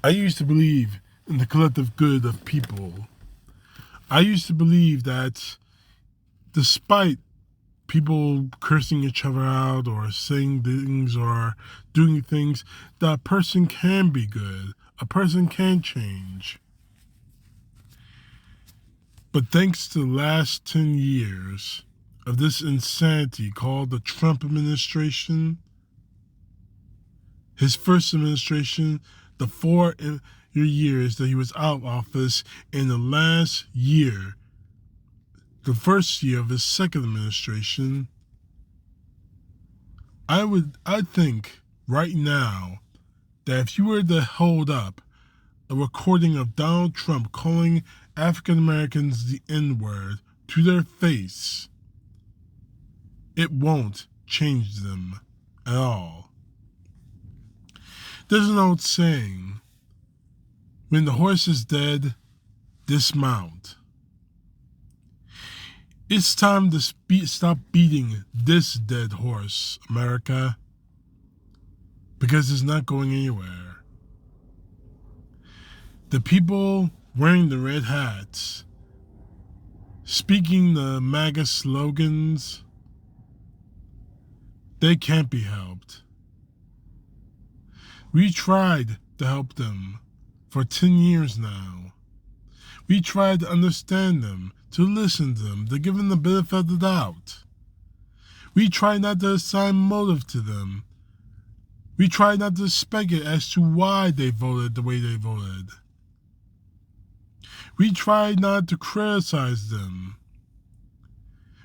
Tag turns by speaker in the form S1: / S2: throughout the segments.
S1: I used to believe in the collective good of people. I used to believe that despite people cursing each other out or saying things or doing things, that a person can be good. A person can change. But thanks to the last 10 years of this insanity called the Trump administration, his first administration, the 4 years that he was out of office, and the last year, the first year of his second administration, I think right now that if you were to hold up a recording of Donald Trump calling African Americans the N-word to their face, it won't change them at all. There's an old saying, when the horse is dead, dismount. It's time to stop beating this dead horse, America, because it's not going anywhere. The people wearing the red hats, speaking the MAGA slogans, they can't be helped. We tried to help them for 10 years now. We tried to understand them, to listen to them, to give them the benefit of the doubt. We tried not to assign motive to them. We tried not to speculate as to why they voted the way they voted. We tried not to criticize them.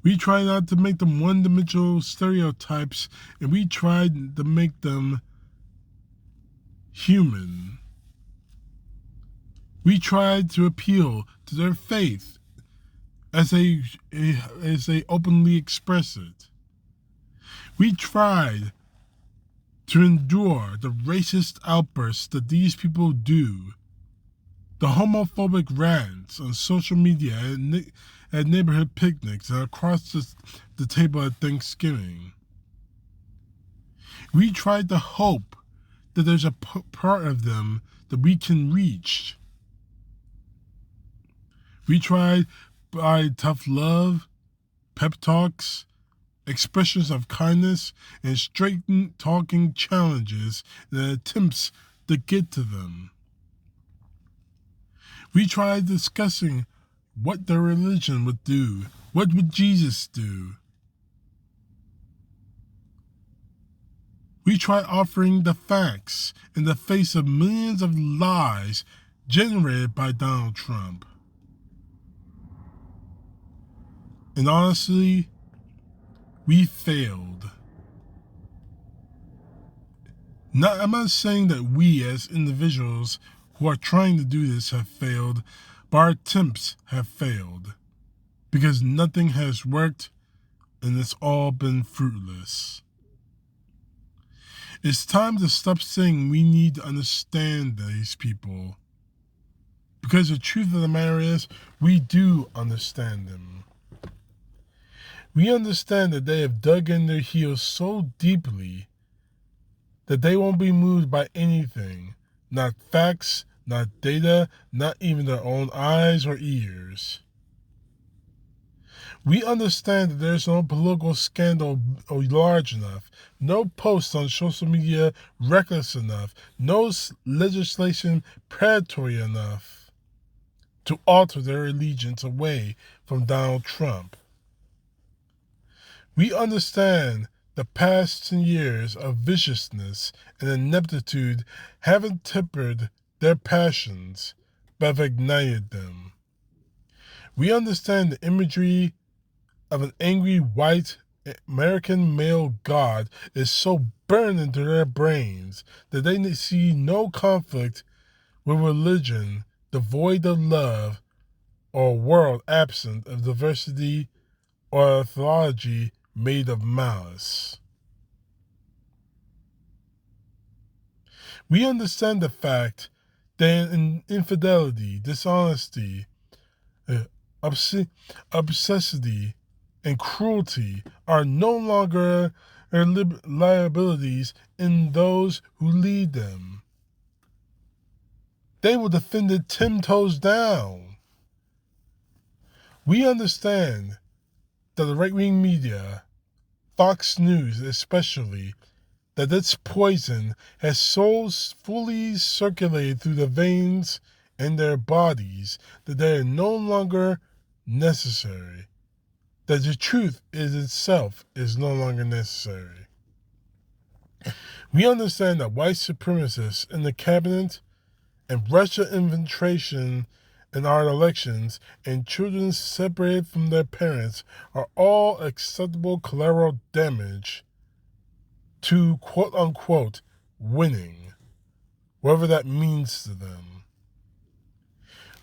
S1: We tried not to make them one-dimensional stereotypes, and we tried to make them human. We tried to appeal to their faith as they openly express it. We tried to endure the racist outbursts that these people do, the homophobic rants on social media at neighborhood picnics and across the table at Thanksgiving. We tried to hope that there's a part of them that we can reach. We tried by tough love, pep talks, expressions of kindness, and straight talking challenges and attempts to get to them. We tried discussing what their religion would do. What would Jesus do? We tried offering the facts in the face of millions of lies generated by Donald Trump. And honestly, we failed. I'm not saying that we as individuals who are trying to do this have failed, but our attempts have failed. Because nothing has worked and it's all been fruitless. It's time to stop saying we need to understand these people. Because the truth of the matter is, we do understand them. We understand that they have dug in their heels so deeply that they won't be moved by anything, not facts, not data, not even their own eyes or ears. We understand that there's no political scandal large enough, no post on social media reckless enough, no legislation predatory enough to alter their allegiance away from Donald Trump. We understand the past 10 years of viciousness and ineptitude haven't tempered their passions, but have ignited them. We understand the imagery of an angry white American male God is so burned into their brains that they see no conflict with religion devoid of love or a world absent of diversity or a theology made of malice. We understand the fact that infidelity, dishonesty, obscenity, and cruelty are no longer liabilities in those who lead them. They will defend it 10 toes down. We understand that the right-wing media, Fox News especially, that its poison has so fully circulated through the veins in their bodies that they are no longer necessary. That the truth is itself is no longer necessary. We understand that white supremacists in the cabinet and Russia infiltration in our elections and children separated from their parents are all acceptable collateral damage to quote-unquote winning, whatever that means to them.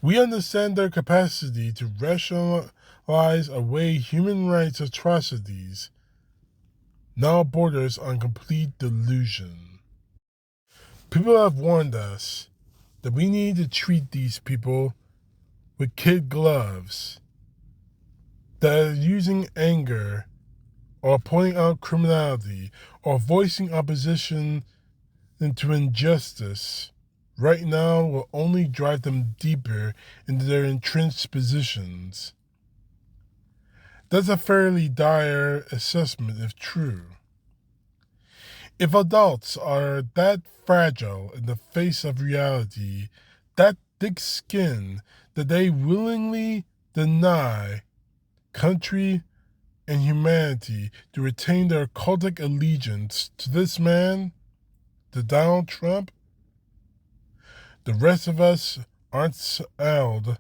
S1: We understand their capacity to rationalize away human rights atrocities now borders on complete delusion. People have warned us that we need to treat these people with kid gloves, that are using anger or pointing out criminality or voicing opposition to injustice right now will only drive them deeper into their entrenched positions. That's a fairly dire assessment if true. If adults are that fragile in the face of reality, that thick-skinned, that they willingly deny country and humanity to retain their cultic allegiance to this man, to Donald Trump, the rest of us aren't saddled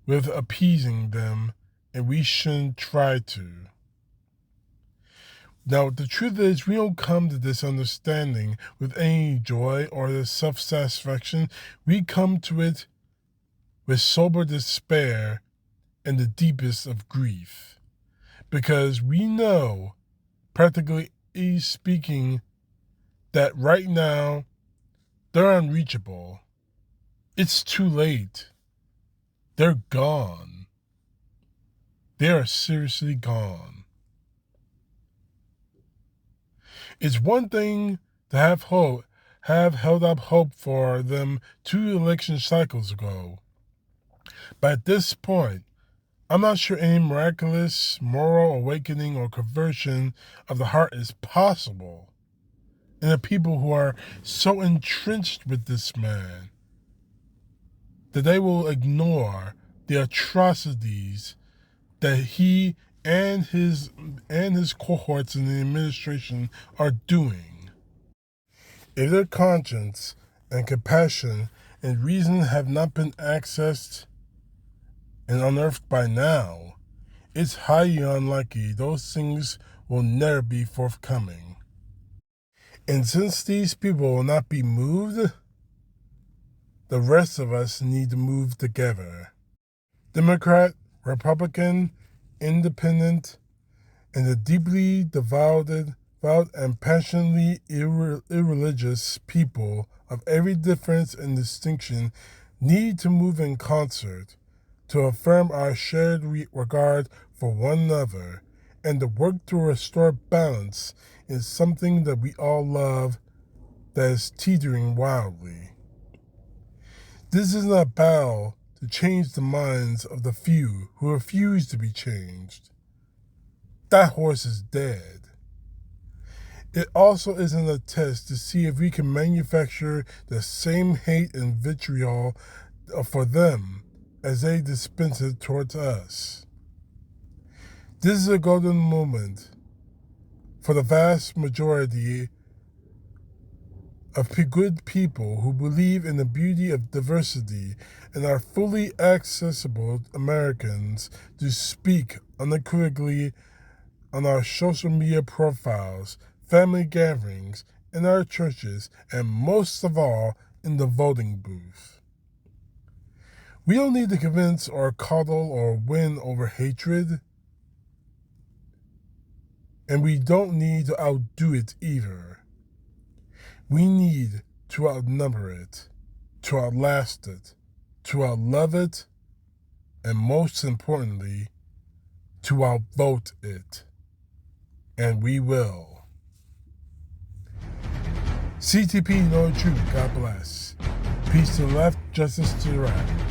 S1: with appeasing them, and we shouldn't try to. Now, the truth is, we don't come to this understanding with any joy or the self-satisfaction. We come to it with sober despair and the deepest of grief. Because we know, practically speaking, that right now, they're unreachable. It's too late. They're gone. They are seriously gone. It's one thing to have held up hope for them 2 election cycles ago. But at this point, I'm not sure any miraculous moral awakening or conversion of the heart is possible in the people who are so entrenched with this man that they will ignore the atrocities that he and his cohorts in the administration are doing. If their conscience and compassion and reason have not been accessed and unearthed by now, it's highly unlikely those things will never be forthcoming. And since these people will not be moved, the rest of us need to move together. Democrat, Republican, Independent, and the deeply devout and passionately irreligious people of every difference and distinction need to move in concert to affirm our shared regard for one another and to work to restore balance in something that we all love that is teetering wildly. This isn't a battle to change the minds of the few who refuse to be changed. That horse is dead. It also isn't a test to see if we can manufacture the same hate and vitriol for them as they dispense it towards us. This is a golden moment for the vast majority of good people who believe in the beauty of diversity and are fully accessible Americans to speak unequivocally on our social media profiles, family gatherings, in our churches, and most of all, in the voting booth. We don't need to convince or coddle or win over hatred, and we don't need to outdo it either. We need to outnumber it, to outlast it, to outlove it, and most importantly, to outvote it. And we will. CTP, know the truth. God bless. Peace to the left, justice to the right.